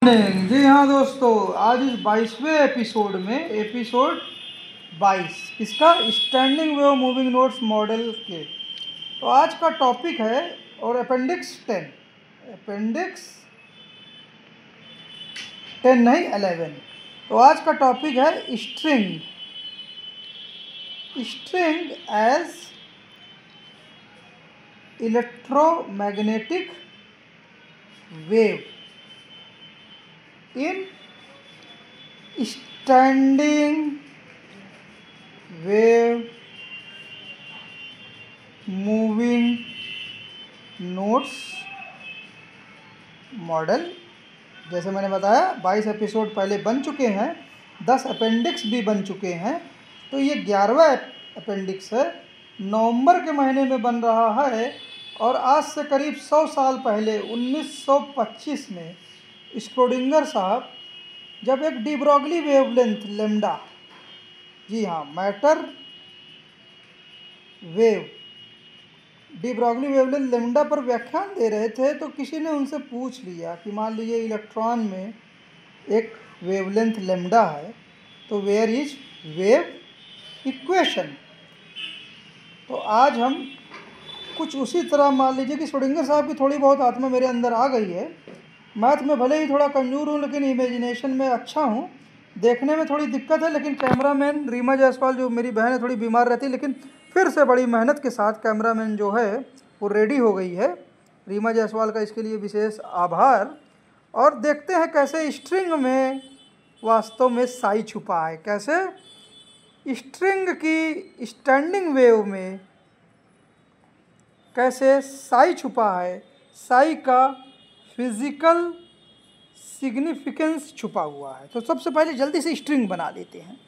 जी हाँ दोस्तों, आज इस 22वें एपिसोड में एपिसोड 22 किसका standing wave moving notes model के। तो आज का टॉपिक है और अपेंडिक्स 10 नहीं 11। तो आज का टॉपिक है string as electromagnetic wave in standing wave moving notes model. जैसे मैंने बताया 22 एपिसोड पहले बन चुके हैं, 10 अपेंडिक्स भी बन चुके हैं। तो ये 11वां अपेंडिक्स है, नवंबर के महीने में बन रहा है। और आज से करीब 100 साल पहले 1925 में स्क्रोडिंगर साहब जब एक डी ब्रॉगली वेवलेंथ लेम्डा, जी हाँ matter wave de Broglie wavelength lambda पर व्याख्यान दे रहे थे, तो किसी ने उनसे पूछ लिया कि मान लीजिए इलेक्ट्रॉन में एक वेवलेंथ लेम्डा है, तो वेयर इज वेव इक्वेशन। तो आज हम कुछ उसी तरह मान लीजिए कि स्क्रोडिंगर साहब की थोड़ी बहुत आत्मा मेरे अंदर आ गई है। मैथ में भले ही थोड़ा कमज़ोर हूँ, लेकिन इमेजिनेशन में अच्छा हूँ। देखने में थोड़ी दिक्कत है, लेकिन कैमरामैन रीमा जायसवाल जो मेरी बहन है थोड़ी बीमार रहती है, लेकिन फिर से बड़ी मेहनत के साथ कैमरामैन जो है वो रेडी हो गई है। रीमा जायसवाल का इसके लिए विशेष आभार। और देखते हैं कैसे स्ट्रिंग में वास्तव में साई छुपा है, कैसे स्ट्रिंग की स्टैंडिंग वेव में कैसे साई छुपा है, साई का फिजिकल सिग्निफिकेंस छुपा हुआ है। तो सबसे पहले जल्दी से स्ट्रिंग बना लेते हैं।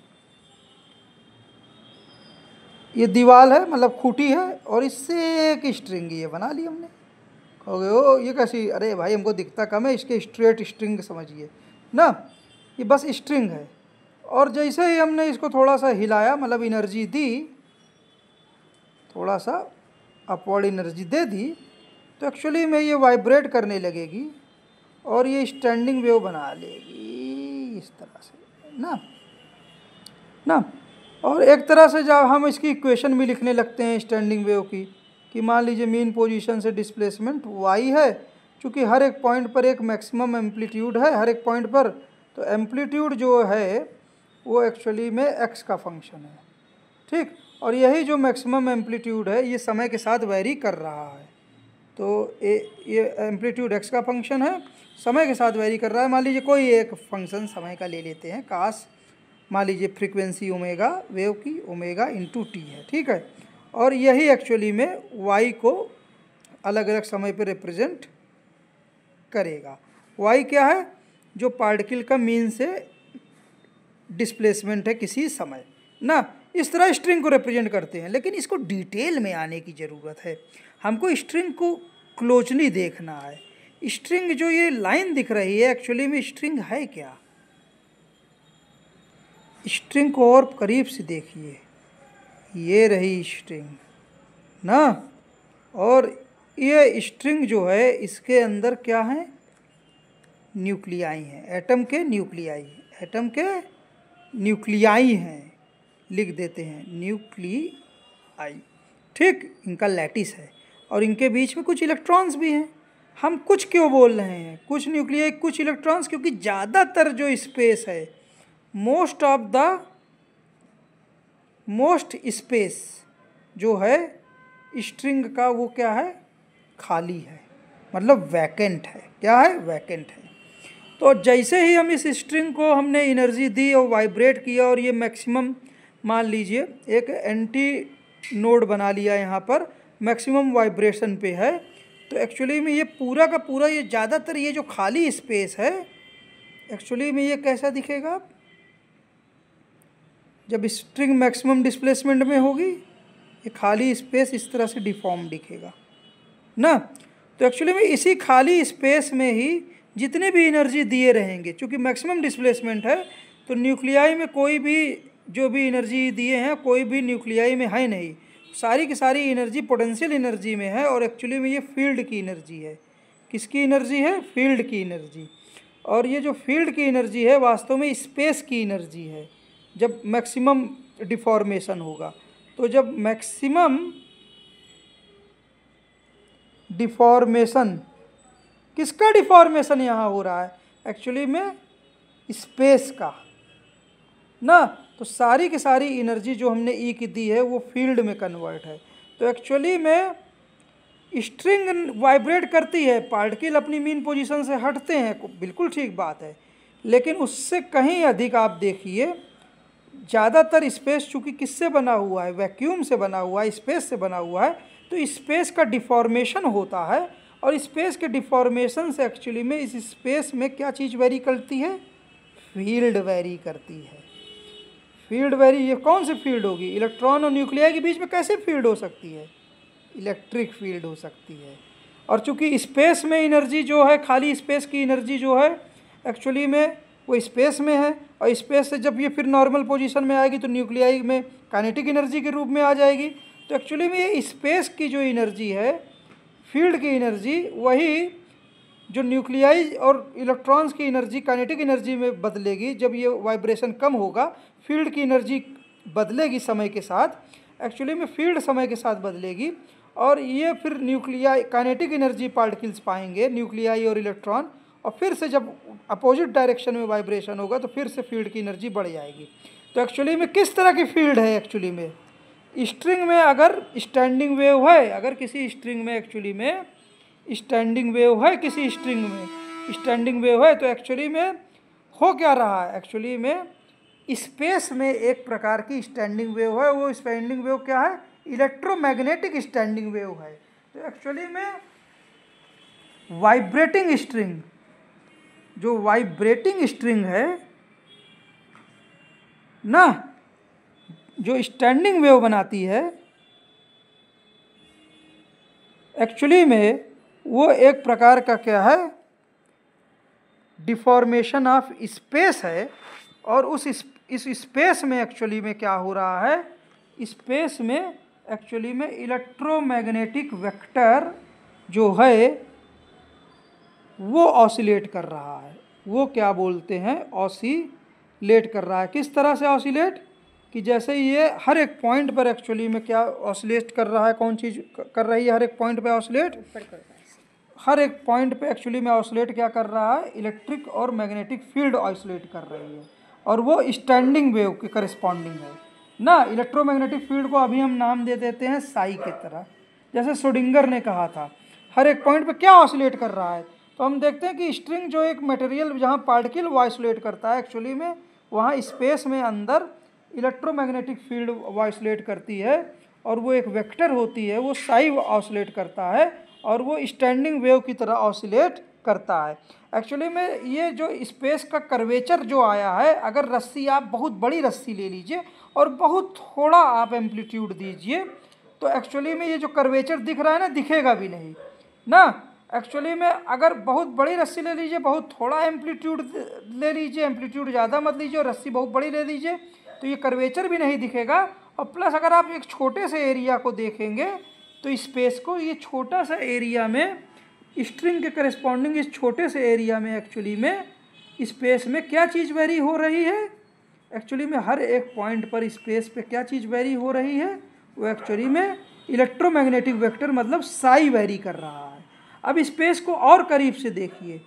ये दीवार है, मतलब खूंटी है, और इससे एक स्ट्रिंग ये बना ली हमने। कहोगे ओ ये कैसी, अरे भाई हमको दिखता कम है, इसके स्ट्रेट स्ट्रिंग समझिए ना, ये बस स्ट्रिंग है। और जैसे ही हमने इसको थोड़ा सा हिलाया, मतलब एनर्जी दी, थोड़ा सा अपवर्ड एनर्जी दे दी, तो एक्चुअली में ये वाइब्रेट करने लगेगी और ये स्टैंडिंग वेव बना लेगी इस तरह से ना। और एक तरह से जब हम इसकी इक्वेशन भी लिखने लगते हैं स्टैंडिंग वेव की, कि मान लीजिए मीन पोजीशन से डिस्प्लेसमेंट y है, चूँकि हर एक पॉइंट पर एक मैक्सिमम एम्पलीट्यूड है हर एक पॉइंट पर, तो एम्पलीट्यूड जो है वो एक्चुअली में x का फंक्शन है, ठीक। और यही जो मैक्सिमम एम्पलीट्यूड है ये समय के साथ वेरी कर रहा है, तो ये एम्पलीट्यूड x का फंक्शन है, समय के साथ वेरी कर रहा है। मान लीजिए कोई एक फंक्शन समय का ले लेते हैं, काश मान लीजिए फ्रीक्वेंसी ओमेगा वेव की ओमेगा इंटू टी है, ठीक है। और यही एक्चुअली में y को अलग अलग समय पर रिप्रेजेंट करेगा। y क्या है, जो पार्टिकल का मीन से डिस्प्लेसमेंट है किसी समय ना। इस तरह स्ट्रिंग को रिप्रेजेंट करते हैं, लेकिन इसको डिटेल में आने की ज़रूरत है। हमको स्ट्रिंग को क्लोजली देखना है। स्ट्रिंग जो ये लाइन दिख रही है, एक्चुअली में स्ट्रिंग है क्या। स्ट्रिंग को और करीब से देखिए, ये रही स्ट्रिंग ना। और ये स्ट्रिंग जो है इसके अंदर क्या है, न्यूक्लियाई हैं, एटम के न्यूक्लियाई हैं, लिख देते हैं न्यूक्लियाई, ठीक। इनका लैटिस है और इनके बीच में कुछ इलेक्ट्रॉन्स भी हैं। हम कुछ क्यों बोल रहे हैं, कुछ न्यूक्लियाई कुछ इलेक्ट्रॉन्स, क्योंकि ज़्यादातर जो स्पेस है, मोस्ट स्पेस जो है स्ट्रिंग का, वो क्या है, खाली है, मतलब वैकेंट है। क्या है, वैकेंट है। तो जैसे ही हम इस स्ट्रिंग को हमने एनर्जी दी और वाइब्रेट किया, और ये मैक्सिमम मान लीजिए एक एंटी नोड बना लिया, यहाँ पर मैक्सिमम वाइब्रेशन पे है, तो एक्चुअली में ये पूरा का पूरा, ये ज़्यादातर ये जो खाली स्पेस है, एक्चुअली में ये कैसा दिखेगा, जब स्ट्रिंग मैक्सिमम डिस्प्लेसमेंट में होगी, ये खाली स्पेस इस तरह से डिफॉर्म दिखेगा ना। तो एक्चुअली में इसी खाली स्पेस में ही जितने भी एनर्जी दिए रहेंगे, क्योंकि मैक्सिमम डिस्प्लेसमेंट है, तो न्यूक्लियाई में कोई भी जो भी एनर्जी दिए हैं, कोई भी न्यूक्लियाई में है नहीं, सारी की सारी एनर्जी पोटेंशियल एनर्जी में है। और एक्चुअली में ये फील्ड की एनर्जी है। किसकी एनर्जी है, फील्ड की एनर्जी। और ये जो फील्ड की एनर्जी है वास्तव में स्पेस की एनर्जी है जब मैक्सिमम डिफॉर्मेशन होगा। तो जब मैक्सिमम डिफॉर्मेशन, किसका डिफॉर्मेशन यहाँ हो रहा है? एक्चुअली में स्पेस का ना। तो सारी की सारी एनर्जी जो हमने ई की दी है वो फील्ड में कन्वर्ट है। तो एक्चुअली में स्ट्रिंग वाइब्रेट करती है, पार्टिकल अपनी मीन पोजीशन से हटते हैं, बिल्कुल ठीक बात है, लेकिन उससे कहीं अधिक आप देखिए ज़्यादातर स्पेस चूँकि किससे बना हुआ है? वैक्यूम से बना हुआ है, स्पेस से बना हुआ है। तो स्पेस का डिफॉर्मेशन होता है और स्पेस के डिफॉर्मेशन से एक्चुअली में इस स्पेस में क्या चीज़ वेरी करती है? फील्ड वेरी करती है। फील्ड वेरी, ये कौन सी फील्ड होगी? इलेक्ट्रॉन और न्यूक्लियाई के बीच में कैसे फील्ड हो सकती है? इलेक्ट्रिक फील्ड हो सकती है। और चूँकि स्पेस में एनर्जी जो है, खाली स्पेस की एनर्जी जो है एक्चुअली में वो स्पेस में है, और स्पेस से जब ये फिर नॉर्मल पोजीशन में आएगी तो न्यूक्लियाई में काइनेटिक एनर्जी के रूप में आ जाएगी। तो एक्चुअली में ये स्पेस की जो एनर्जी है, फील्ड की एनर्जी, वही जो न्यूक्लियाई और इलेक्ट्रॉन्स की एनर्जी काइनेटिक एनर्जी में बदलेगी। जब ये वाइब्रेशन कम होगा, फील्ड की एनर्जी बदलेगी समय के साथ, एक्चुअली में फील्ड समय के साथ बदलेगी, और ये फिर न्यूक्लियाई काइनेटिक एनर्जी पार्टिकल्स पाएंगे, न्यूक्लियाई और इलेक्ट्रॉन, और फिर से जब अपोजिट डायरेक्शन में वाइब्रेशन होगा तो फिर से फील्ड की एनर्जी बढ़ जाएगी। तो एक्चुअली में किस तरह की फील्ड है? एक्चुअली में स्ट्रिंग में अगर स्टैंडिंग वेव है, अगर किसी स्ट्रिंग में एक्चुअली में स्टैंडिंग वेव है, किसी स्ट्रिंग में स्टैंडिंग वेव है, तो एक्चुअली में हो क्या रहा है? एक्चुअली में स्पेस में एक प्रकार की स्टैंडिंग वेव है। वो स्टैंडिंग वेव क्या है? इलेक्ट्रोमैग्नेटिक स्टैंडिंग वेव है। तो एक्चुअली में वाइब्रेटिंग स्ट्रिंग, जो वाइब्रेटिंग स्ट्रिंग है ना, जो स्टैंडिंग वेव बनाती है, एक्चुअली में वो एक प्रकार का क्या है? डिफॉर्मेशन ऑफ स्पेस है। और इस स्पेस में एक्चुअली में क्या हो रहा है? स्पेस में एक्चुअली में इलेक्ट्रोमैग्नेटिक वेक्टर जो है वो ऑसिलेट कर रहा है। वो क्या बोलते हैं? ऑसिलेट कर रहा है। किस तरह से ऑसिलेट? कि जैसे ये हर एक पॉइंट पर एक्चुअली में क्या ऑसिलेट कर रहा है? कौन चीज़ कर रही है हर एक पॉइंट पे ऑसिलेट? हर एक पॉइंट पे एक्चुअली में ऑसिलेट क्या कर रहा है? इलेक्ट्रिक और मैग्नेटिक फील्ड ऑसिलेट कर रही है, और वो स्टैंडिंग वेव के करस्पॉन्डिंग है ना। इलेक्ट्रोमैग्नेटिक फील्ड को अभी हम नाम दे देते हैं साई की तरह, जैसे श्रोडिंगर ने कहा था। हर एक पॉइंट पे क्या ऑसिलेट कर रहा है? तो हम देखते हैं कि स्ट्रिंग जो एक मटेरियल जहाँ पार्टिकल ऑसिलेट करता है, एक्चुअली में वहाँ स्पेस में अंदर इलेक्ट्रोमैग्नेटिक फील्ड ऑसिलेट करती है, और वो एक वेक्टर होती है, वो साई ऑसिलेट करता है, और वो स्टैंडिंग वेव की तरह ऑसिलेट करता है। एक्चुअली में ये जो स्पेस का कर्वेचर जो आया है, अगर रस्सी आप बहुत बड़ी रस्सी ले लीजिए और बहुत थोड़ा आप एम्पलीट्यूड दीजिए, तो एक्चुअली में ये जो कर्वेचर दिख रहा है ना, दिखेगा भी नहीं ना। एक्चुअली में अगर बहुत बड़ी रस्सी ले लीजिए, बहुत थोड़ा एम्पलीट्यूड ले लीजिए, एम्पलीट्यूड ज़्यादा मत लीजिए, और रस्सी बहुत बड़ी ले लीजिए, तो ये कर्वेचर भी नहीं दिखेगा। और प्लस अगर आप एक छोटे से एरिया को देखेंगे तो स्पेस को, ये छोटा सा एरिया में स्ट्रिंग के करस्पॉन्डिंग इस छोटे से एरिया में एक्चुअली में स्पेस में क्या चीज़ वेरी हो रही है? एक्चुअली में हर एक पॉइंट पर स्पेस पे क्या चीज़ वेरी हो रही है? वो एक्चुअली में इलेक्ट्रोमैग्नेटिक वेक्टर मतलब साई वेरी कर रहा है। अब स्पेस को और करीब से देखिए,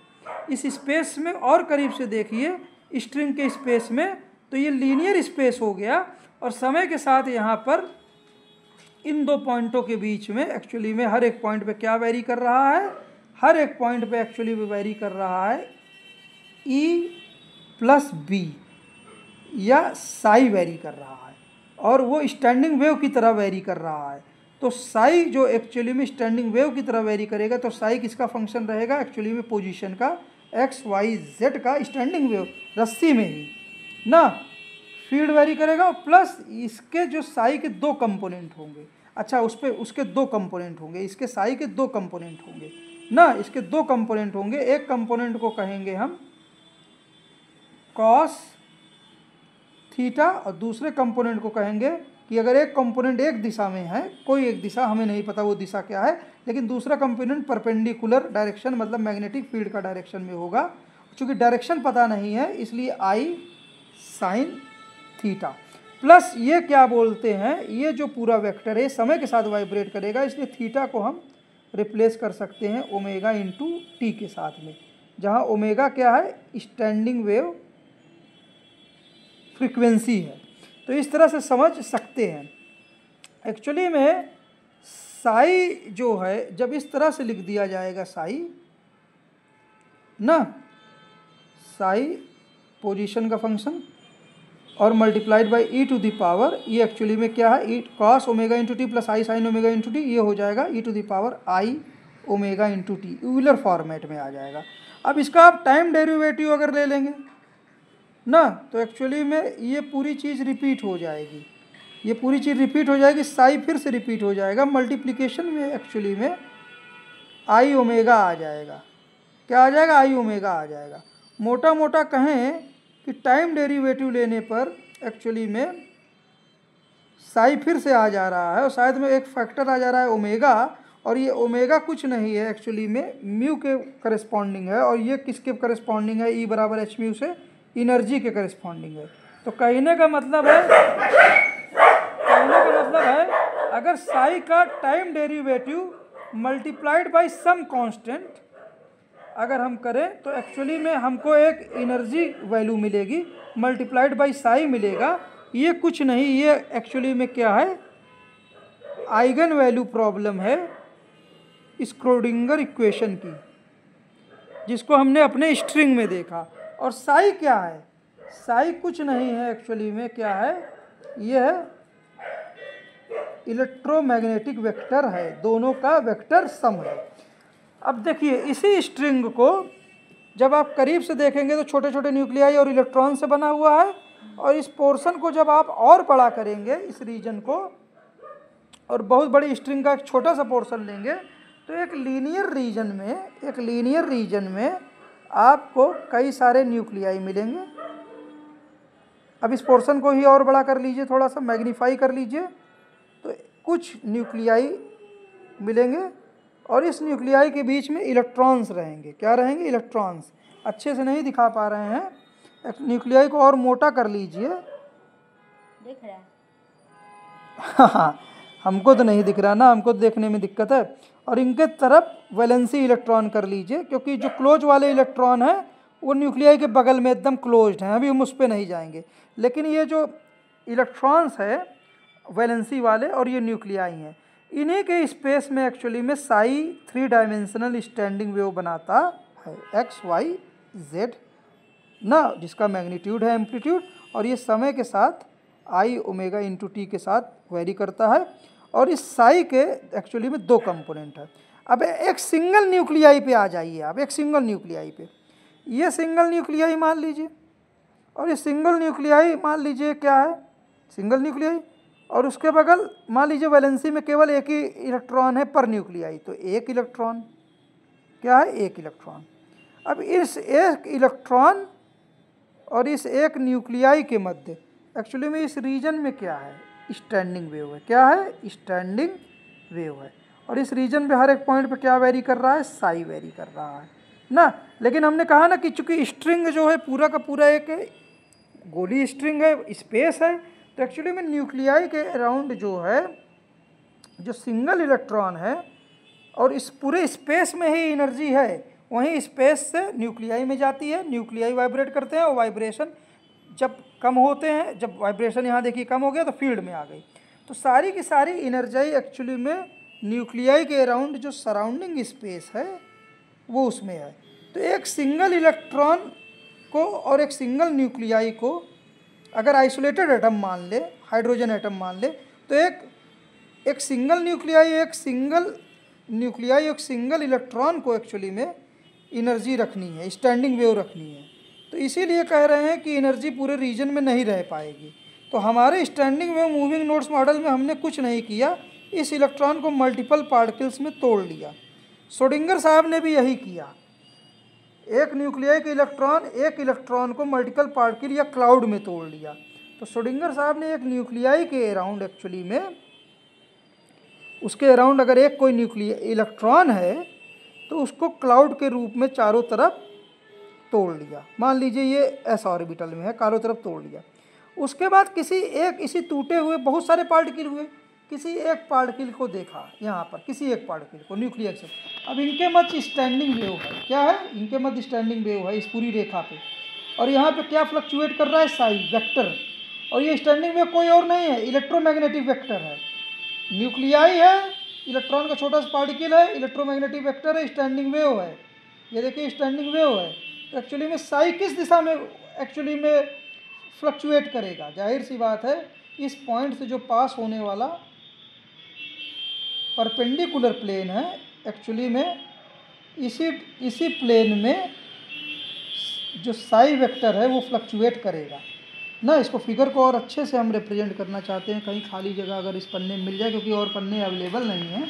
इस स्पेस में और करीब से देखिए, स्ट्रिंग के स्पेस में, तो ये लीनियर स्पेस हो गया, और समय के साथ यहाँ पर इन दो पॉइंटों के बीच में एक्चुअली में हर एक पॉइंट पे क्या वेरी कर रहा है? हर एक पॉइंट पे एक्चुअली में वेरी कर रहा है E+B, या साई वेरी कर रहा है, और वो स्टैंडिंग वेव की तरह वेरी कर रहा है। तो साई जो एक्चुअली में स्टैंडिंग वेव की तरह वेरी करेगा, तो साई किसका फंक्शन रहेगा? एक्चुअली में पोजीशन का, एक्स वाई जेड का, स्टैंडिंग वेव रस्सी में ही ना फील्ड वेरी करेगा। प्लस इसके जो साई के दो कंपोनेंट होंगे, अच्छा उस पर उसके दो कंपोनेंट होंगे, इसके साई के दो कंपोनेंट होंगे ना, इसके दो कंपोनेंट होंगे। एक कंपोनेंट को कहेंगे हम कॉस थीटा, और दूसरे कंपोनेंट को कहेंगे कि अगर एक कंपोनेंट एक दिशा में है, कोई एक दिशा, हमें नहीं पता वो दिशा क्या है, लेकिन दूसरा कंपोनेंट परपेंडिकुलर डायरेक्शन मतलब मैग्नेटिक फील्ड का डायरेक्शन में होगा, चूँकि डायरेक्शन पता नहीं है इसलिए I साइन थीटा प्लस ये क्या बोलते हैं, ये जो पूरा वेक्टर है समय के साथ वाइब्रेट करेगा, इसलिए थीटा को हम रिप्लेस कर सकते हैं ओमेगा इंटू टी के साथ में, जहाँ ओमेगा क्या है, स्टैंडिंग वेव फ्रीक्वेंसी है। तो इस तरह से समझ सकते हैं। एक्चुअली में साई जो है जब इस तरह से लिख दिया जाएगा साई ना, साई पोजीशन का फंक्शन और multiplied by e to the power, ये एक्चुअली में क्या है, e cos omega into t plus i sine omega into t, ये हो जाएगा e to the power i omega into t, Euler format में आ जाएगा। अब इसका आप टाइम डेरिवेटिव अगर ले लेंगे ना, तो एक्चुअली में ये पूरी चीज़ रिपीट हो जाएगी, ये पूरी चीज़ रिपीट हो जाएगी, साई फिर से रिपीट हो जाएगा, मल्टीप्लिकेशन में एक्चुअली में आई ओमेगा आ जाएगा। क्या आ जाएगा, आई ओमेगा आ जाएगा। मोटा मोटा कहें कि टाइम डेरिवेटिव लेने पर एक्चुअली में साई फिर से आ जा रहा है और शायद में एक फैक्टर आ जा रहा है ओमेगा, और ये ओमेगा कुछ नहीं है एक्चुअली में म्यू के करस्पॉन्डिंग है, और ये किसके करस्पॉन्डिंग है, ई बराबर एच म्यू से इनर्जी के करस्पॉन्डिंग है। तो कहने का मतलब है अगर साई का time derivative multiplied by some constant अगर हम करें तो एक्चुअली में हमको एक एनर्जी वैल्यू मिलेगी, मल्टीप्लाइड बाय साई मिलेगा। ये कुछ नहीं, ये एक्चुअली में क्या है, आइगन वैल्यू प्रॉब्लम है स्क्रोडिंगर इक्वेशन की, जिसको हमने अपने स्ट्रिंग में देखा। और साई क्या है, साई कुछ नहीं है एक्चुअली में क्या है, यह इलेक्ट्रोमैग्नेटिक वेक्टर है, दोनों का वेक्टर सम है। अब देखिए इसी स्ट्रिंग को जब आप करीब से देखेंगे तो छोटे छोटे न्यूक्लियाई और इलेक्ट्रॉन से बना हुआ है, और इस पोर्शन को जब आप और बड़ा करेंगे इस रीजन को, और बहुत बड़ी स्ट्रिंग का एक छोटा सा पोर्शन लेंगे, तो एक लीनियर रीजन में आपको कई सारे न्यूक्लियाई मिलेंगे। अब इस पोर्शन को ही और बड़ा कर लीजिए, थोड़ा सा मैग्नीफाई कर लीजिए, तो कुछ न्यूक्लियाई मिलेंगे, और इस न्यूक्लियाई के बीच में इलेक्ट्रॉन्स रहेंगे। क्या रहेंगे, इलेक्ट्रॉन्स। अच्छे से नहीं दिखा पा रहे हैं, न्यूक्लियाई को और मोटा कर लीजिए। दिख रहा है? हाँ, हमको तो नहीं दिख रहा ना, हमको तो देखने में दिक्कत है। और इनके तरफ वैलेंसी इलेक्ट्रॉन कर लीजिए, क्योंकि जो क्लोज वाले इलेक्ट्रॉन हैं वो न्यूक्लियाई के बगल में एकदम क्लोज्ड हैं, अभी हम उस पर नहीं जाएंगे। लेकिन ये जो इलेक्ट्रॉन्स है वैलेंसी वाले और ये न्यूक्लियाई हैं, इन्हीं के स्पेस में एक्चुअली में साई 3 डायमेंशनल स्टैंडिंग वेव बनाता है, एक्स वाई जेड ना, जिसका मैग्नीट्यूड है एम्पलीट्यूड, और ये समय के साथ आई ओमेगा इंटू टी के साथ वेरी करता है। और इस साई के एक्चुअली में 2 कंपोनेंट है। अब एक सिंगल न्यूक्लियाई पे आ जाइए आप, एक सिंगल न्यूक्लियाई पे, ये सिंगल न्यूक्लियाई मान लीजिए, और ये सिंगल न्यूक्लियाई मान लीजिए क्या है, सिंगल न्यूक्लियाई, और उसके बगल मान लीजिए वैलेंसी में केवल एक ही इलेक्ट्रॉन है पर न्यूक्लियाई, तो एक इलेक्ट्रॉन, क्या है, एक इलेक्ट्रॉन। अब इस एक इलेक्ट्रॉन और इस एक न्यूक्लियाई के मध्य एक्चुअली में इस रीजन में क्या है, स्टैंडिंग वेव है। क्या है, स्टैंडिंग वेव है। और इस रीजन पे हर एक पॉइंट पे क्या वेरी कर रहा है, साई वेरी कर रहा है ना। लेकिन हमने कहा ना कि चूंकि स्ट्रिंग जो है पूरा का पूरा एक गोली स्ट्रिंग है, स्पेस है, तो एक्चुअली में न्यूक्लियाई के अराउंड जो है जो सिंगल इलेक्ट्रॉन है, और इस पूरे स्पेस में ही एनर्जी है, वहीं स्पेस से न्यूक्लियाई में जाती है, न्यूक्लियाई वाइब्रेट करते हैं, और वाइब्रेशन जब कम होते हैं, जब वाइब्रेशन यहाँ देखिए कम हो गया तो फील्ड में आ गई। तो सारी की सारी एनर्जी एक्चुअली में न्यूक्लियाई के अराउंड जो सराउंडिंग स्पेस है वो उसमें है। तो एक सिंगल इलेक्ट्रॉन को और एक सिंगल न्यूक्लियाई को अगर आइसोलेटेड एटम मान ले, हाइड्रोजन एटम मान ले, तो एक सिंगल न्यूक्लियाई एक सिंगल इलेक्ट्रॉन को एक्चुअली में एनर्जी रखनी है, स्टैंडिंग वेव रखनी है। तो इसीलिए कह रहे हैं कि एनर्जी पूरे रीजन में नहीं रह पाएगी। तो हमारे standing wave moving nodes model में हमने कुछ नहीं किया, इस इलेक्ट्रॉन को मल्टीपल पार्टिकल्स में तोड़ लिया। श्रोडिंगर साहब ने भी यही किया, एक न्यूक्लियाई के इलेक्ट्रॉन एक इलेक्ट्रॉन को मल्टीपल पार्टिकल या क्लाउड में तोड़ लिया। तो श्रोडिंगर साहब ने एक न्यूक्लियाई के अराउंड एक्चुअली में, उसके अराउंड अगर एक कोई इलेक्ट्रॉन है तो उसको क्लाउड के रूप में चारों तरफ तोड़ लिया, मान लीजिए ये एस ऑर्बिटल में है, चारों तरफ तोड़ लिया। उसके बाद किसी एक इसी टूटे हुए बहुत सारे पार्टिकल हुए, किसी एक पार्टिकल को देखा यहाँ पर, किसी एक पार्टिकल को न्यूक्लियस से। अब इनके मध्य स्टैंडिंग वेव है, क्या है, इनके मध्य स्टैंडिंग वेव है इस पूरी रेखा पे, और यहाँ पे क्या फ्लक्चुएट कर रहा है, साई वेक्टर। और ये स्टैंडिंग वेव कोई और नहीं है, इलेक्ट्रोमैग्नेटिक वेक्टर है। न्यूक्लियाई है, इलेक्ट्रॉन का छोटा सा पार्टिकल है, इलेक्ट्रोमैग्नेटिक वेक्टर है, स्टैंडिंग वेव है। ये देखिए स्टैंडिंग वेव है। तो एक्चुअली में साई किस दिशा में एक्चुअली में फ्लक्चुएट करेगा, जाहिर सी बात है इस पॉइंट से जो पास होने वाला परपेंडिकुलर प्लेन है, एक्चुअली में इसी प्लेन में जो साई वेक्टर है वो फ्लक्चुएट करेगा ना। इसको फिगर को और अच्छे से हम रिप्रेजेंट करना चाहते हैं, कहीं खाली जगह अगर इस पन्ने में मिल जाए, क्योंकि और पन्ने अवेलेबल नहीं है।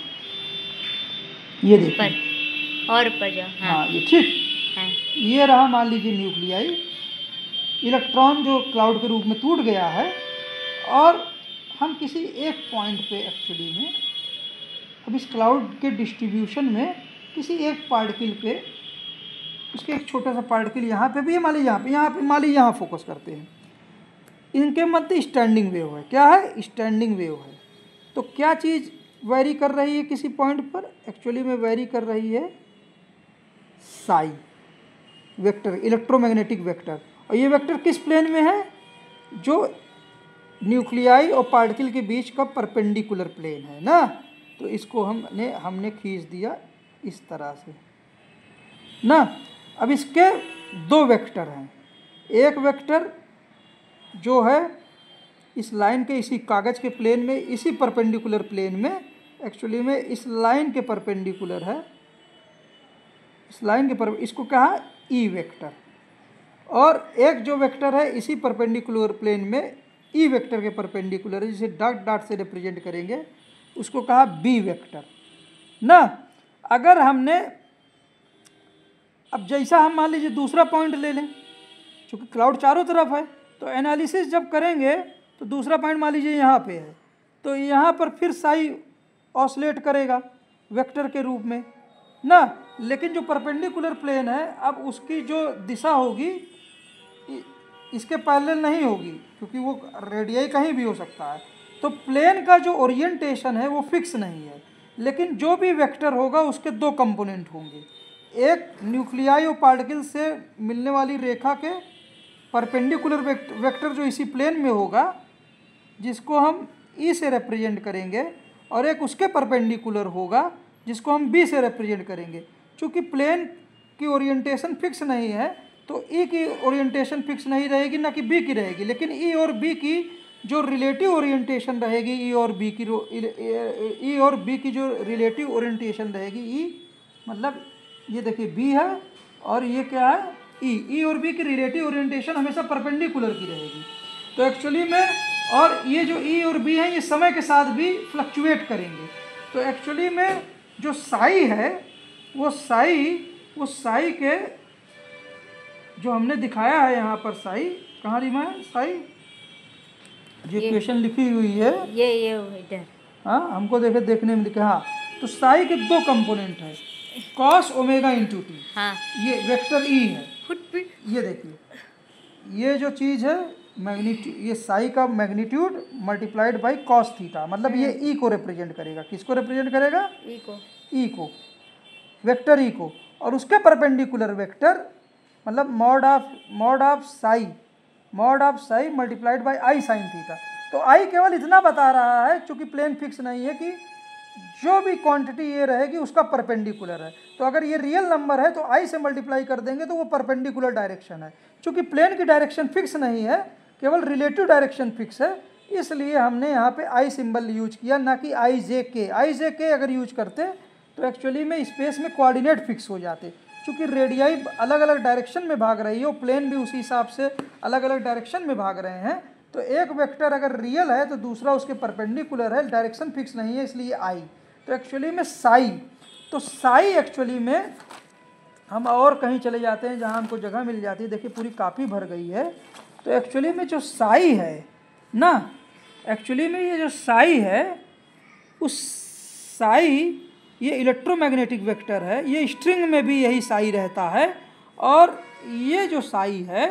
ये देखिए और ऊपर जाओ, हाँ ये ठीक, हाँ। ये रहा मान लीजिए न्यूक्लियाई, इलेक्ट्रॉन जो क्लाउड के रूप में टूट गया है, और हम किसी एक पॉइंट पे एक्चुअली में अब इस क्लाउड के डिस्ट्रीब्यूशन में किसी एक पार्टिकल पे, उसके एक छोटा सा पार्टिकल यहाँ पे भी है, मान लीजिए यहाँ पे मान लीजिए यहाँ फोकस करते हैं, इनके मध्य स्टैंडिंग वेव है। क्या है, स्टैंडिंग वेव है। तो क्या चीज़ वेरी कर रही है किसी पॉइंट पर, एक्चुअली में वेरी कर रही है साई वेक्टर, इलेक्ट्रोमैग्नेटिक वेक्टर। और ये वेक्टर किस प्लेन में है, जो न्यूक्लियाई और पार्टिकल के बीच का परपेंडिकुलर प्लेन है ना। तो इसको हमने खींच दिया इस तरह से ना। अब इसके दो वेक्टर हैं, एक वेक्टर जो है इस लाइन के इसी कागज़ के प्लेन में, इसी परपेंडिकुलर प्लेन में, एक्चुअली में इस लाइन के परपेंडिकुलर है, इस लाइन के इसको कहा ई वेक्टर। और एक जो वेक्टर है इसी परपेंडिकुलर प्लेन में ई वेक्टर के परपेंडिकुलर है, जिसे डॉट डॉट से रिप्रेजेंट करेंगे, उसको कहा बी वेक्टर ना। अगर हमने अब जैसा हम मान लीजिए दूसरा पॉइंट ले लें, क्योंकि क्लाउड चारों तरफ है, तो एनालिसिस जब करेंगे तो दूसरा पॉइंट मान लीजिए यहाँ पे है, तो यहाँ पर फिर साई ऑसिलेट करेगा वेक्टर के रूप में ना। लेकिन जो परपेंडिकुलर प्लेन है, अब उसकी जो दिशा होगी इसके पैरेलल नहीं होगी, क्योंकि वो रेडियाई कहीं भी हो सकता है। तो प्लेन का जो ओरिएंटेशन है वो फिक्स नहीं है, लेकिन जो भी वेक्टर होगा उसके दो कंपोनेंट होंगे। एक न्यूक्लियाई और पार्टिकल से मिलने वाली रेखा के परपेंडिकुलर वेक्टर जो इसी प्लेन में होगा, जिसको हम ई से रिप्रेजेंट करेंगे, और एक उसके परपेंडिकुलर होगा जिसको हम बी से रिप्रेजेंट करेंगे। चूँकि प्लेन की ओरिएंटेशन फिक्स नहीं है, तो ई की ओरिएंटेशन फिक्स नहीं रहेगी, ना कि बी की रहेगी। लेकिन ई और बी की जो रिलेटिव ओरिएंटेशन रहेगी, ई और बी की जो रिलेटिव ओरिएंटेशन रहेगी, ई मतलब ये देखिए बी है और ये क्या है, ई और बी की रिलेटिव ओरिएंटेशन हमेशा परपेंडिकुलर की रहेगी। तो एक्चुअली में, और ये जो ई और बी हैं ये समय के साथ भी फ्लक्चुएट करेंगे। तो एक्चुअली में जो साई है वो साई के जो हमने दिखाया है यहाँ पर, साई कहाँ लिखा है, साई जो इक्वेशन लिखी हुई है ये इधर, हाँ हमको देखने में लिखा, हाँ। तो साई के दो कंपोनेंट है, कॉस ओमेगा इंटू टी, हाँ। ये वेक्टर ई है। फुटप्रिंट, ये देखिए ये जो चीज़ है मैग्नीट्यूड, ये साई का magnitude multiplied by cos theta, मतलब ये ई को रिप्रेजेंट करेगा। किसको रिप्रेजेंट करेगा, ई को, वेक्टर ई को। और उसके परपेंडिकुलर वेक्टर मतलब mod of Sai multiplied by I sine theta. तो आई केवल इतना बता रहा है, चूँकि प्लेन फिक्स नहीं है, कि जो भी क्वांटिटी ये रहेगी उसका परपेंडिकुलर है। तो अगर ये रियल नंबर है तो आई से मल्टीप्लाई कर देंगे तो वो परपेंडिकुलर डायरेक्शन है। चूँकि प्लेन की डायरेक्शन फिक्स नहीं है, केवल रिलेटिव डायरेक्शन फिक्स है, इसलिए हमने यहाँ पे आई सिंबल यूज किया, ना कि आई जे के अगर यूज करते तो एक्चुअली में स्पेस में कोऑर्डिनेट फिक्स हो जाते। चूँकि रेडियाई अलग अलग डायरेक्शन में भाग रही है और प्लेन भी उसी हिसाब से अलग अलग डायरेक्शन में भाग रहे हैं, तो एक वेक्टर अगर रियल है तो दूसरा उसके परपेंडिकुलर है, डायरेक्शन फिक्स नहीं है, इसलिए आई। तो एक्चुअली में साई, तो साई एक्चुअली में हम और कहीं चले जाते हैं जहाँ हमको जगह मिल जाती है। देखिए पूरी कापी भर गई है। तो एक्चुअली में जो साई है ना, एक्चुअली में ये जो साई है, उस साई ये इलेक्ट्रोमैग्नेटिक वेक्टर है, ये स्ट्रिंग में भी यही साई रहता है, और ये जो साई है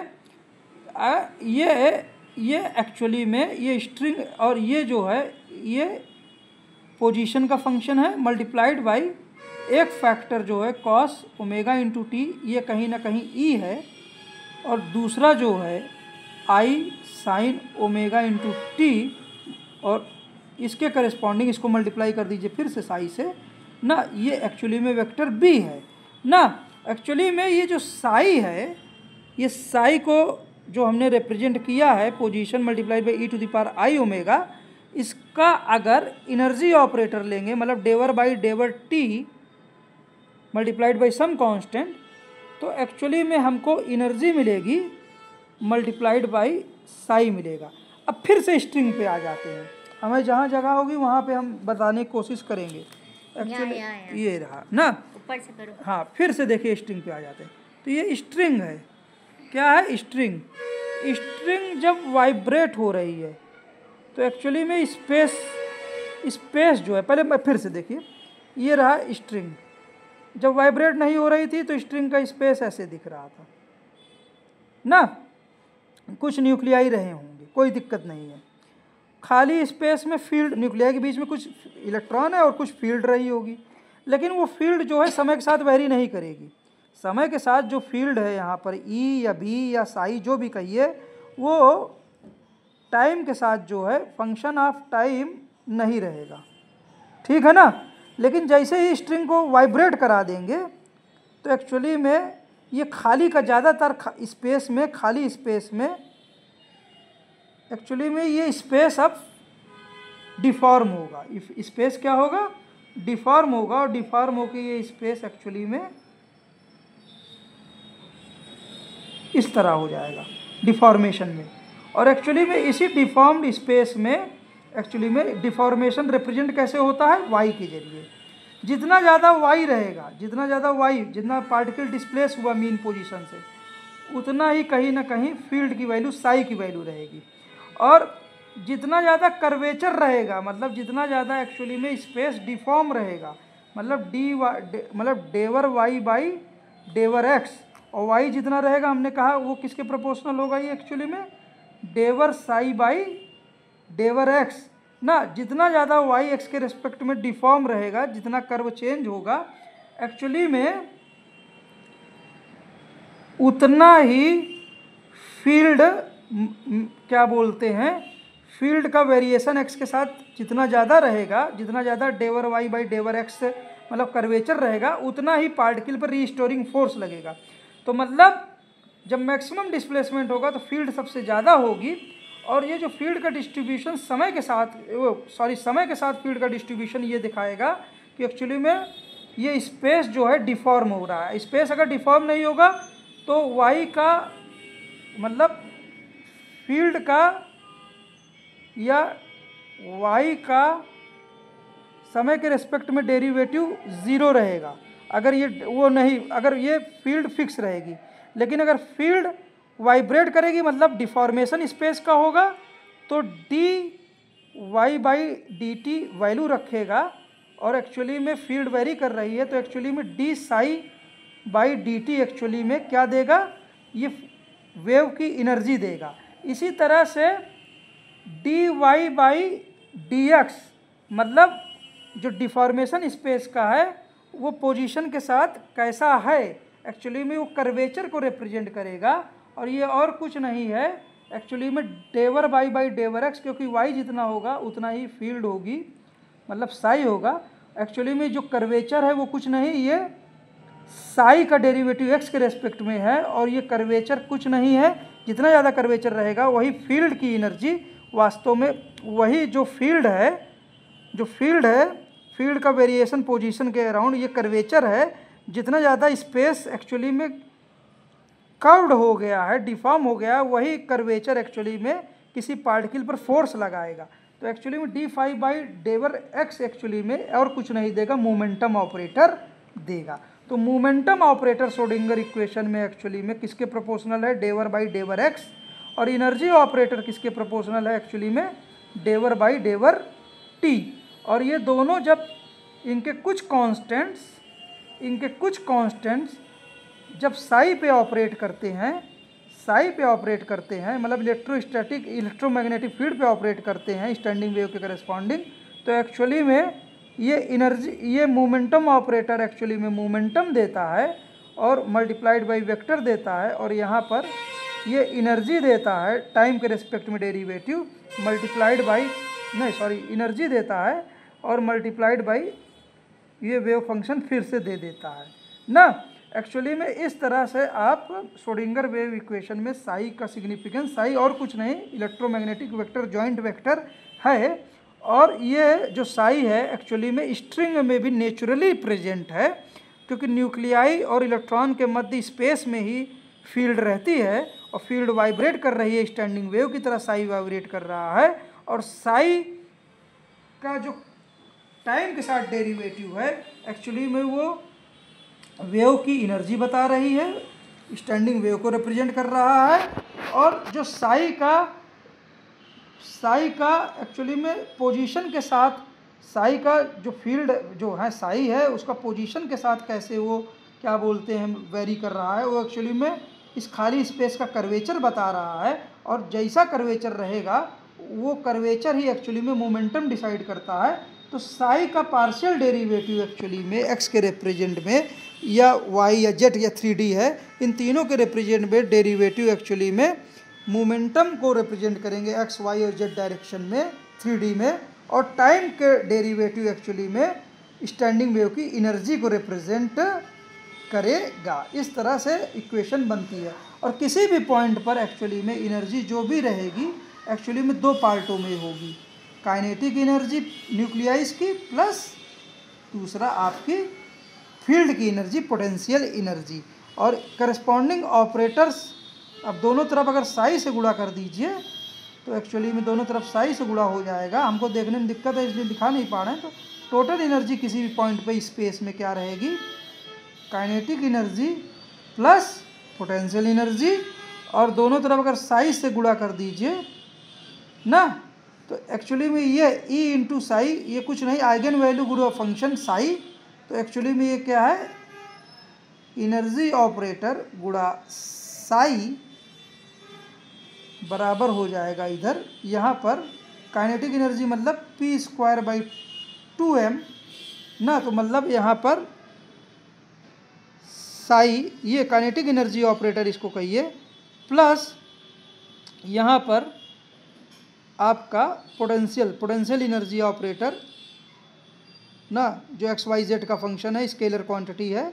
ये एक्चुअली में ये स्ट्रिंग और ये जो है ये पोजीशन का फंक्शन है मल्टीप्लाइड बाई एक फैक्टर जो है कॉस ओमेगा इंटू टी, ये कहीं ना कहीं ई है, और दूसरा जो है आई साइन ओमेगा इंटू टी, और इसके करस्पॉन्डिंग इसको मल्टीप्लाई कर दीजिए फिर से साई से ना, ये एक्चुअली में वेक्टर बी है ना। एक्चुअली में ये जो साई है, ये साई को जो हमने रिप्रेजेंट किया है position multiplied by e to the power i omega, इसका अगर एनर्जी ऑपरेटर लेंगे मतलब del by del t multiplied by some constant, तो एक्चुअली में हमको एनर्जी मिलेगी मल्टीप्लाइड बाई साई मिलेगा। अब फिर से स्ट्रिंग पे आ जाते हैं, हमें जहाँ जगह होगी वहाँ पे हम बताने की कोशिश करेंगे। एक्चुअली ये रहा ना, ऊपर से करो। हाँ फिर से देखिए स्ट्रिंग पे आ जाते हैं। तो ये स्ट्रिंग है, क्या है स्ट्रिंग। स्ट्रिंग जब वाइब्रेट हो रही है तो एक्चुअली में स्पेस जो है, पहले फिर से देखिए, ये रहा स्ट्रिंग, जब वाइब्रेट नहीं हो रही थी तो स्ट्रिंग का स्पेस ऐसे दिख रहा था ना, कुछ न्यूक्लियाई रहे होंगे, कोई दिक्कत नहीं है। खाली स्पेस में फील्ड, न्यूक्लियाई के बीच में कुछ इलेक्ट्रॉन है और कुछ फील्ड रही होगी, लेकिन वो फील्ड जो है समय के साथ वेरी नहीं करेगी। समय के साथ जो फील्ड है यहाँ पर ई या बी या साई जो भी कहिए, वो टाइम के साथ जो है फंक्शन ऑफ टाइम नहीं रहेगा, ठीक है ना। लेकिन जैसे ही स्ट्रिंग को वाइब्रेट करा देंगे तो एक्चुअली में ये खाली का ज़्यादातर स्पेस में, खाली स्पेस में एक्चुअली में ये स्पेस अब डिफॉर्म होगा। स्पेस क्या होगा, डिफॉर्म होगा, और डिफॉर्म होकर ये स्पेस एक्चुअली में इस तरह हो जाएगा डिफॉर्मेशन में। और एक्चुअली में इसी डिफॉर्म्ड स्पेस में एक्चुअली में डिफॉर्मेशन रिप्रेजेंट कैसे होता है, वाई के जरिए। जितना ज़्यादा वाई रहेगा, जितना ज़्यादा वाई, जितना पार्टिकल डिस्प्लेस हुआ मीन पोजीशन से, उतना ही कहीं ना कहीं फील्ड की वैल्यू साई की वैल्यू रहेगी। और जितना ज़्यादा कर्वेचर रहेगा, मतलब जितना ज़्यादा एक्चुअली में स्पेस डिफॉर्म रहेगा, मतलब मतलब डेवर वाई बाई डेवर एक्स, और वाई जितना रहेगा हमने कहा वो किसके प्रोपोर्शनल होगा, ये एक्चुअली में डेवर साई बाई डेवर एक्स ना। जितना ज़्यादा वाई एक्स के रिस्पेक्ट में डिफॉर्म रहेगा, जितना कर्व चेंज होगा, एक्चुअली में उतना ही फील्ड क्या बोलते हैं, फील्ड का वेरिएशन एक्स के साथ जितना ज़्यादा रहेगा, जितना ज़्यादा डेवर वाई बाई डेवर एक्स मतलब कर्वेचर रहेगा, उतना ही पार्टिकल पर रीस्टोरिंग फोर्स लगेगा। तो मतलब जब मैक्सिमम डिस्प्लेसमेंट होगा तो फील्ड सबसे ज़्यादा होगी, और ये जो फील्ड का डिस्ट्रीब्यूशन समय के साथ फील्ड का डिस्ट्रीब्यूशन ये दिखाएगा कि एक्चुअली में ये स्पेस जो है डिफॉर्म हो रहा है। स्पेस अगर डिफॉर्म नहीं होगा तो वाई का मतलब फील्ड का या वाई का समय के रिस्पेक्ट में डेरिवेटिव ज़ीरो रहेगा, अगर ये वो नहीं, अगर ये फील्ड फिक्स रहेगी। लेकिन अगर फील्ड वाइब्रेट करेगी मतलब डिफॉर्मेशन स्पेस का होगा, तो d y by d t value रखेगा, और एक्चुअली में फील्ड वेरी कर रही है तो एक्चुअली में D psi by d T actually में क्या देगा, ये वेव की एनर्जी देगा। इसी तरह से d y by d x मतलब जो डिफॉर्मेशन स्पेस का है वो पोजीशन के साथ कैसा है, एक्चुअली में वो कर्वेचर को रिप्रेजेंट करेगा, और ये और कुछ नहीं है एक्चुअली में डेवर वाई बाई डेवर एक्स, क्योंकि वाई जितना होगा उतना ही फील्ड होगी, मतलब साई होगा। एक्चुअली में जो कर्वेचर है वो कुछ नहीं, ये साई का डेरिवेटिव एक्स के रेस्पेक्ट में है, और ये कर्वेचर कुछ नहीं है। जितना ज़्यादा कर्वेचर रहेगा वही फील्ड की एनर्जी, वास्तव में वही जो फील्ड है फील्ड का वेरिएशन पोजीशन के अराउंड ये कर्वेचर है। जितना ज़्यादा स्पेस एक्चुअली में कर्व्ड हो गया है, डिफॉर्म हो गया है, वही कर्वेचर एक्चुअली में किसी पार्टिकल पर फोर्स लगाएगा। तो एक्चुअली में d phi by del x actually में और कुछ नहीं देगा, मोमेंटम ऑपरेटर देगा। तो मोमेंटम ऑपरेटर श्रोडिंगर इक्वेशन में एक्चुअली में किसके प्रोपोर्शनल है, डेवर बाई डेवर एक्स, और एनर्जी ऑपरेटर किसके प्रोपोर्शनल है एक्चुअली में, डेवर बाई डेवर टी। और ये दोनों जब इनके कुछ कांस्टेंट्स जब साई पे ऑपरेट करते हैं, साई पे ऑपरेट करते हैं मतलब इलेक्ट्रोस्टैटिक इलेक्ट्रोमैग्नेटिक फील्ड पे ऑपरेट करते हैं स्टैंडिंग वेव के करस्पॉन्डिंग, तो एक्चुअली में ये एनर्जी, ये मोमेंटम ऑपरेटर एक्चुअली में मोमेंटम देता है और मल्टीप्लाइड बाई वेक्टर देता है, और यहाँ पर ये एनर्जी देता है टाइम के रिस्पेक्ट में डेरिवेटिव मल्टीप्लाइड बाई, नहीं सॉरी, एनर्जी देता है और मल्टीप्लाइड बाई ये वेव फंक्शन फिर से दे देता है ना। एक्चुअली में इस तरह से आप श्रोडिंगर वेव इक्वेशन में साई का सिग्निफिकेंस, साई और कुछ नहीं इलेक्ट्रोमैग्नेटिक वेक्टर जॉइंट वेक्टर है, और ये जो साई है एक्चुअली में स्ट्रिंग में भी नेचुरली प्रेजेंट है, क्योंकि न्यूक्लियाई और इलेक्ट्रॉन के मध्य स्पेस में ही फील्ड रहती है और फील्ड वाइब्रेट कर रही है स्टैंडिंग वेव की तरह, साई वाइब्रेट कर रहा है, और साई का जो टाइम के साथ डेरिवेटिव है एक्चुअली में वो वेव की एनर्जी बता रही है, स्टैंडिंग वेव को रिप्रेजेंट कर रहा है, और जो साई का एक्चुअली में पोजीशन के साथ, साई का जो फील्ड जो है साई है उसका पोजीशन के साथ कैसे वो क्या बोलते हैं वेरी कर रहा है, वो एक्चुअली में इस खाली स्पेस का कर्वेचर बता रहा है, और जैसा कर्वेचर रहेगा वो कर्वेचर ही एक्चुअली में मोमेंटम डिसाइड करता है। तो साई का पार्शियल डेरिवेटिव एक्चुअली में एक्स के रिप्रेजेंट में या वाई या जेड या 3D है, इन तीनों के रिप्रेजेंट में डेरिवेटिव एक्चुअली में मोमेंटम को रिप्रेजेंट करेंगे एक्स वाई और जेड डायरेक्शन में 3D में, और टाइम के डेरिवेटिव एक्चुअली में स्टैंडिंग वेव की एनर्जी को रिप्रेजेंट करेगा। इस तरह से इक्वेशन बनती है, और किसी भी पॉइंट पर एक्चुअली में एनर्जी जो भी रहेगी एक्चुअली में दो पार्टों में होगी, काइनेटिक एनर्जी न्यूक्लियाइज की प्लस दूसरा आपकी फील्ड की एनर्जी पोटेंशियल एनर्जी, और करस्पॉन्डिंग ऑपरेटर्स अब दोनों तरफ अगर साई से गुणा कर दीजिए तो एक्चुअली में दोनों तरफ साई से गुणा हो जाएगा। हमको देखने में दिक्कत है इसलिए दिखा नहीं पा रहे हैं। तो टोटल एनर्जी किसी भी पॉइंट पे स्पेस में क्या रहेगी, kinetic energy plus potential energy, और दोनों तरफ अगर साई से गुणा कर दीजिए ना, तो एक्चुअली में ये E इंटू साई, ये कुछ नहीं आइगन वैल्यू गुणा फंक्शन साई, तो एक्चुअली में ये क्या है एनर्जी ऑपरेटर गुणा साई बराबर हो जाएगा इधर, यहाँ पर काइनेटिक एनर्जी मतलब p²/2m ना, तो मतलब यहाँ पर साई ये काइनेटिक एनर्जी ऑपरेटर इसको कहिए, प्लस यहाँ पर आपका पोटेंशियल एनर्जी ऑपरेटर ना, जो एक्स वाई जेड का फंक्शन है स्केलर क्वांटिटी है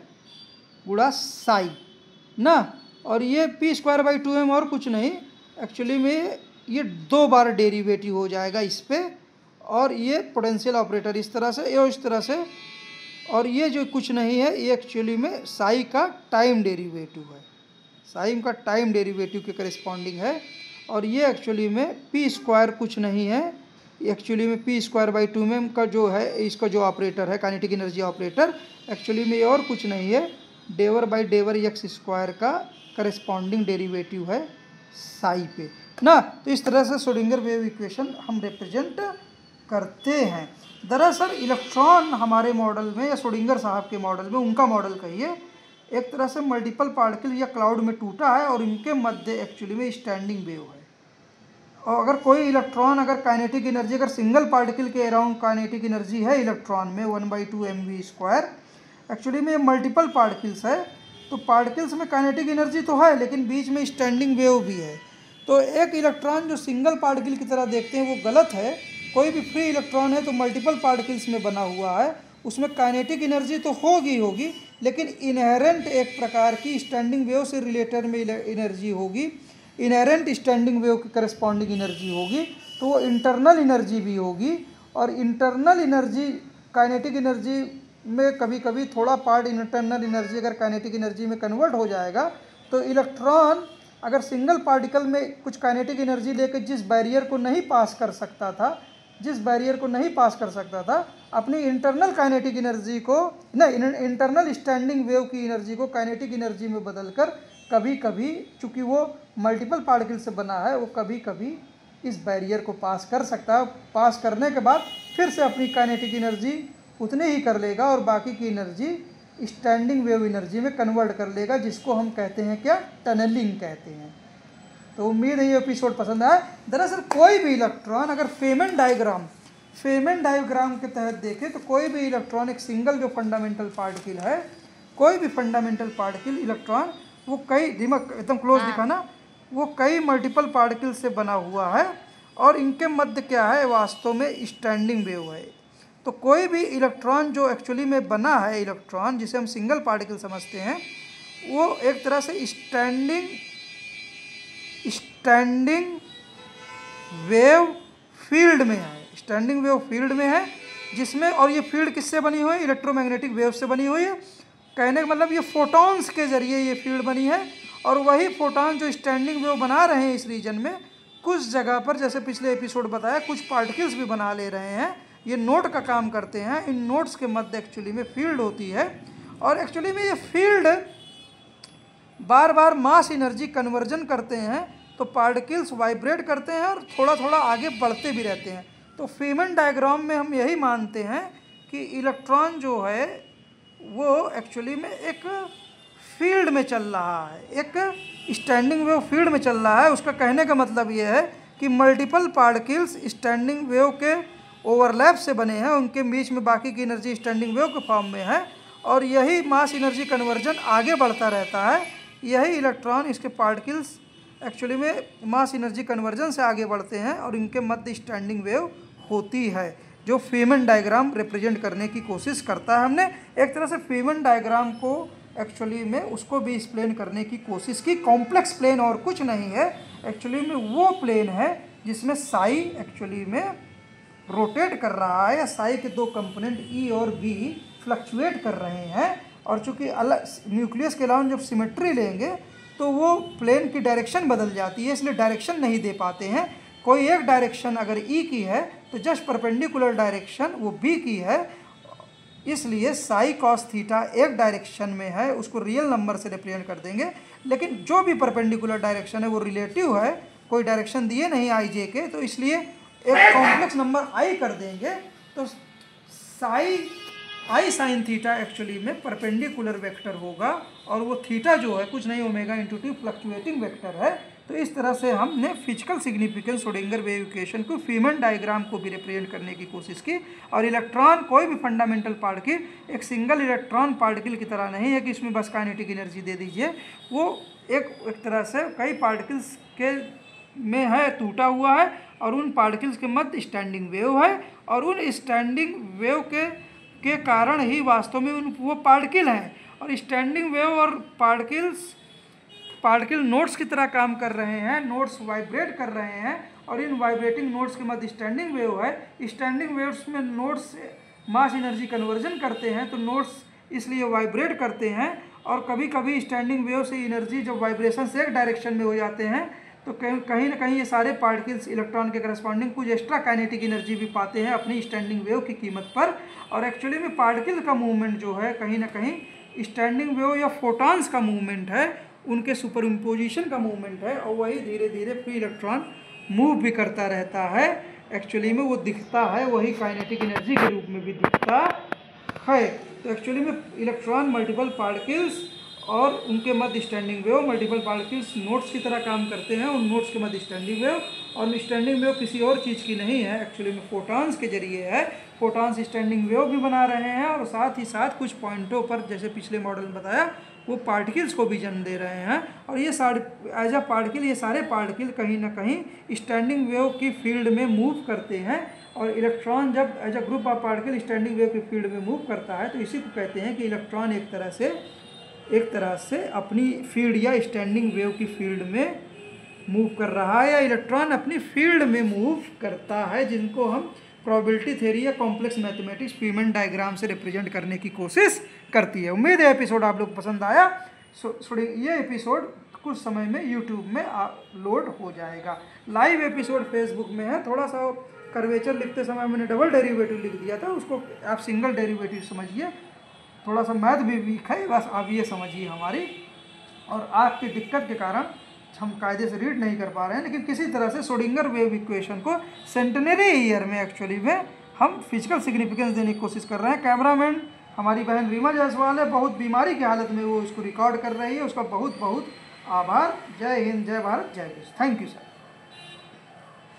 गुणा साई ना, और ये p²/2m और कुछ नहीं एक्चुअली में ये दो बार डेरिवेटिव हो जाएगा इस पे, और ये पोटेंशियल ऑपरेटर इस तरह से या इस तरह से, और ये जो कुछ नहीं है ये एक्चुअली में साई का टाइम डेरिवेटिव है, साई का टाइम डेरिवेटिव के करस्पॉन्डिंग है, और ये एक्चुअली में p² कुछ नहीं है, एक्चुअली में p²/2m का जो है इसका जो ऑपरेटर है काइनेटिक एनर्जी ऑपरेटर एक्चुअली में ये और कुछ नहीं है डेवर/डेवर x² का करस्पॉन्डिंग डेरिवेटिव है साई पे ना। तो इस तरह से श्रोडिंगर वेव इक्वेशन हम रिप्रेजेंट करते हैं। दरअसल इलेक्ट्रॉन हमारे मॉडल में या श्रोडिंगर साहब के मॉडल में, उनका मॉडल कहिए, एक तरह से मल्टीपल पार्टिकल या क्लाउड में टूटा है और इनके मध्य एक्चुअली में स्टैंडिंग वेव है, और अगर कोई इलेक्ट्रॉन अगर काइनेटिक एनर्जी अगर सिंगल पार्टिकल के अराउंड काइनेटिक एनर्जी है इलेक्ट्रॉन में 1/2 mv², एक्चुअली में मल्टीपल पार्टिकल्स है, तो पार्टिकल्स में काइनेटिक एनर्जी तो है लेकिन बीच में स्टैंडिंग वेव भी है। तो एक इलेक्ट्रॉन जो सिंगल पार्टिकल की तरह देखते हैं वो गलत है, कोई भी फ्री इलेक्ट्रॉन है तो मल्टीपल पार्टिकल्स में बना हुआ है, उसमें काइनेटिक एनर्जी तो होगी लेकिन इनहेरेंट एक प्रकार की स्टैंडिंग वेव से रिलेटेड में एनर्जी होगी, इनहेरेंट स्टैंडिंग वेव की करस्पॉन्डिंग एनर्जी होगी, तो वो इंटरनल एनर्जी भी होगी, और इंटरनल एनर्जी काइनेटिक एनर्जी में कभी कभी थोड़ा पार्ट इंटरनल एनर्जी अगर काइनेटिक एनर्जी में कन्वर्ट हो जाएगा, तो इलेक्ट्रॉन अगर सिंगल पार्टिकल में कुछ काइनेटिक एनर्जी लेकर जिस बैरियर को नहीं पास कर सकता था अपनी इंटरनल काइनेटिक एनर्जी को नहीं, इंटरनल स्टैंडिंग वेव की एनर्जी को काइनेटिक एनर्जी में बदलकर कभी कभी, चूँकि वो मल्टीपल पार्टिकल से बना है, वो कभी कभी इस बैरियर को पास कर सकता है, पास करने के बाद फिर से अपनी काइनेटिक एनर्जी उतने ही कर लेगा और बाकी की एनर्जी स्टैंडिंग वेव एनर्जी में कन्वर्ट कर लेगा, जिसको हम कहते हैं क्या, टनलिंग कहते हैं। तो उम्मीद है ये एपिसोड पसंद आया। दरअसल कोई भी इलेक्ट्रॉन अगर फेमेन डायग्राम के तहत देखें तो कोई भी इलेक्ट्रॉन एक सिंगल जो फंडामेंटल पार्टिकल है, कोई भी फंडामेंटल पार्टिकल इलेक्ट्रॉन वो कई, दिमाग एकदम क्लोज दिखाना, वो कई मल्टीपल पार्टिकल से बना हुआ है और इनके मध्य क्या है, वास्तव में स्टैंडिंग वेव है। तो कोई भी इलेक्ट्रॉन जो एक्चुअली में बना है, इलेक्ट्रॉन जिसे हम सिंगल पार्टिकल समझते हैं, वो एक तरह से स्टैंडिंग वेव फील्ड में है, स्टैंडिंग वेव फील्ड में है, जिसमें, और ये फील्ड किससे बनी हुई है, इलेक्ट्रोमैग्नेटिक वेव से बनी हुई है। कहने का मतलब ये फोटॉन्स के जरिए ये फील्ड बनी है, और वही फोटॉन जो स्टैंडिंग वेव बना रहे हैं इस रीजन में, कुछ जगह पर जैसे पिछले एपिसोड बताया कुछ पार्टिकल्स भी बना ले रहे हैं, ये नोड का काम करते हैं। इन नोड्स के मध्य एक्चुअली में फील्ड होती है, और एक्चुअली में ये फील्ड बार बार मास एनर्जी कन्वर्जन करते हैं, तो पार्टिकल्स वाइब्रेट करते हैं और थोड़ा थोड़ा आगे बढ़ते भी रहते हैं। तो फेमेन डायग्राम में हम यही मानते हैं कि इलेक्ट्रॉन जो है वो एक्चुअली में एक फील्ड में चल रहा है, एक स्टैंडिंग वेव फील्ड में चल रहा है। उसका कहने का मतलब ये है कि मल्टीपल पार्टिकल्स स्टैंडिंग वेव के ओवरलैप से बने हैं, उनके बीच में बाकी की एनर्जी स्टैंडिंग वेव के फॉर्म में है, और यही मास एनर्जी कन्वर्जन आगे बढ़ता रहता है। यही इलेक्ट्रॉन, इसके पार्टिकल्स एक्चुअली में मास एनर्जी कन्वर्जन से आगे बढ़ते हैं और इनके मध्य स्टैंडिंग वेव होती है, जो फेमेन डायग्राम रिप्रेजेंट करने की कोशिश करता है। हमने एक तरह से फेमेन डायग्राम को एक्चुअली में उसको भी एक्सप्लेन करने की कोशिश की। कॉम्प्लेक्स प्लेन और कुछ नहीं है, एक्चुअली में वो प्लेन है जिसमें साई एक्चुअली में रोटेट कर रहा है, या साई के दो कंपोनेंट ई और बी फ्लक्चुएट कर रहे हैं, और चूंकि अलग न्यूक्लियस के अलावा जब सिमेट्री लेंगे तो वो प्लेन की डायरेक्शन बदल जाती है, इसलिए डायरेक्शन नहीं दे पाते हैं। कोई एक डायरेक्शन अगर ई की है तो जस्ट परपेंडिकुलर डायरेक्शन वो बी की है, इसलिए साई कॉस थीटा एक डायरेक्शन में है, उसको रियल नंबर से रिप्रेजेंट कर देंगे। लेकिन जो भी परपेंडिकुलर डायरेक्शन है वो रिलेटिव है, कोई डायरेक्शन दिए नहीं आई जे के, तो इसलिए एक कॉम्प्लेक्स नंबर आई कर देंगे। तो साई आई साइन थीटा एक्चुअली में परपेंडिकुलर वेक्टर होगा, और वो थीटा जो है कुछ नहीं omega into T fluctuating vector है। तो इस तरह से हमने physical significance Schrodinger wave equation को फेमेन डायग्राम को भी रिप्रेजेंट करने की कोशिश की। और इलेक्ट्रॉन कोई भी फंडामेंटल पार्टिकल एक सिंगल इलेक्ट्रॉन पार्टिकल की तरह नहीं है कि इसमें बस काइनेटिक एनर्जी दे दीजिए, वो एक तरह से कई पार्टिकल्स के में है, टूटा हुआ है, और उन पार्टिकल्स के मध्य स्टैंडिंग वेव है, और उन स्टैंडिंग वेव के कारण ही वास्तव में वो पार्टिकल हैं। और स्टैंडिंग वेव और पार्टिकल नोड्स की तरह काम कर रहे हैं, नोड्स वाइब्रेट कर रहे हैं, और इन वाइब्रेटिंग नोड्स के मध्य स्टैंडिंग वेव है। स्टैंडिंग वेव्स में नोड्स मास एनर्जी कन्वर्जन करते हैं, तो नोड्स इसलिए वाइब्रेट करते हैं, और कभी कभी स्टैंडिंग वेव से एनर्जी जब वाइब्रेशन से एक डायरेक्शन में हो जाते हैं तो कहीं ना कहीं ये सारे पार्टिकल्स इलेक्ट्रॉन के करस्पॉन्डिंग कुछ एक्स्ट्रा काइनेटिक एनर्जी भी पाते हैं अपनी स्टैंडिंग वेव की कीमत पर। और एक्चुअली में पार्टिकल का मूवमेंट जो है कहीं ना कहीं स्टैंडिंग वेव या फोटॉन्स का मूवमेंट है, उनके सुपर इम्पोजिशन का मूवमेंट है, और वही धीरे धीरे फ्री इलेक्ट्रॉन मूव भी करता रहता है। एक्चुअली में वो दिखता है, वही काइनेटिक एनर्जी के रूप में भी दिखता है। तो एक्चुअली में इलेक्ट्रॉन मल्टीपल पार्टिकल्स और उनके मध्य standing wave, multiple particles nodes की तरह काम करते हैं, उन नोड्स के मध्य स्टैंडिंग वेव, और स्टैंडिंग वेव किसी और चीज़ की नहीं है, एक्चुअली में फोटॉन्स के जरिए है। फोटॉन्स स्टैंडिंग वेव भी बना रहे हैं, और साथ ही साथ कुछ पॉइंटों पर जैसे पिछले मॉडल में बताया वो पार्टिकल्स को भी जन्म दे रहे हैं। और ये सारे एज अ पार्टिकल, ये सारे पार्टिकल कहीं ना कहीं स्टैंडिंग वेव की फील्ड में मूव करते हैं, और इलेक्ट्रॉन जब as a group of particle standing wave की फील्ड में मूव करता है तो इसी को कहते हैं कि इलेक्ट्रॉन एक तरह से अपनी फील्ड या स्टैंडिंग वेव की फील्ड में मूव कर रहा है, या इलेक्ट्रॉन अपनी फील्ड में मूव करता है, जिनको हम प्रोबेबिलिटी थ्योरी या कॉम्प्लेक्स मैथमेटिक्स फेमेन डायग्राम से रिप्रेजेंट करने की कोशिश करती है। उम्मीद है एपिसोड आप लोग को पसंद आया। ये एपिसोड कुछ समय में यूट्यूब में अपलोड हो जाएगा। लाइव एपिसोड फेसबुक में है, थोड़ा सा कर्वेचर लिखते समय मैंने डबल डेरिवेटिव लिख दिया था, उसको आप सिंगल डेरिवेटिव समझिए, थोड़ा सा मैथ भी वीक है, बस आप ये समझिए हमारी। और आपकी दिक्कत के कारण हम कायदे से रीड नहीं कर पा रहे हैं, लेकिन किसी तरह से श्रोडिंगर वेव इक्वेशन को सेंटेनरी ईयर में एक्चुअली में हम फिजिकल सिग्निफिकेंस देने की कोशिश कर रहे हैं। कैमरामैन हमारी बहन रीमा जायसवाल है, बहुत बीमारी की हालत में वो इसको रिकॉर्ड कर रही है, उसका बहुत बहुत आभार। जय हिंद, जय भारत, जय विश्व। Thank you sir.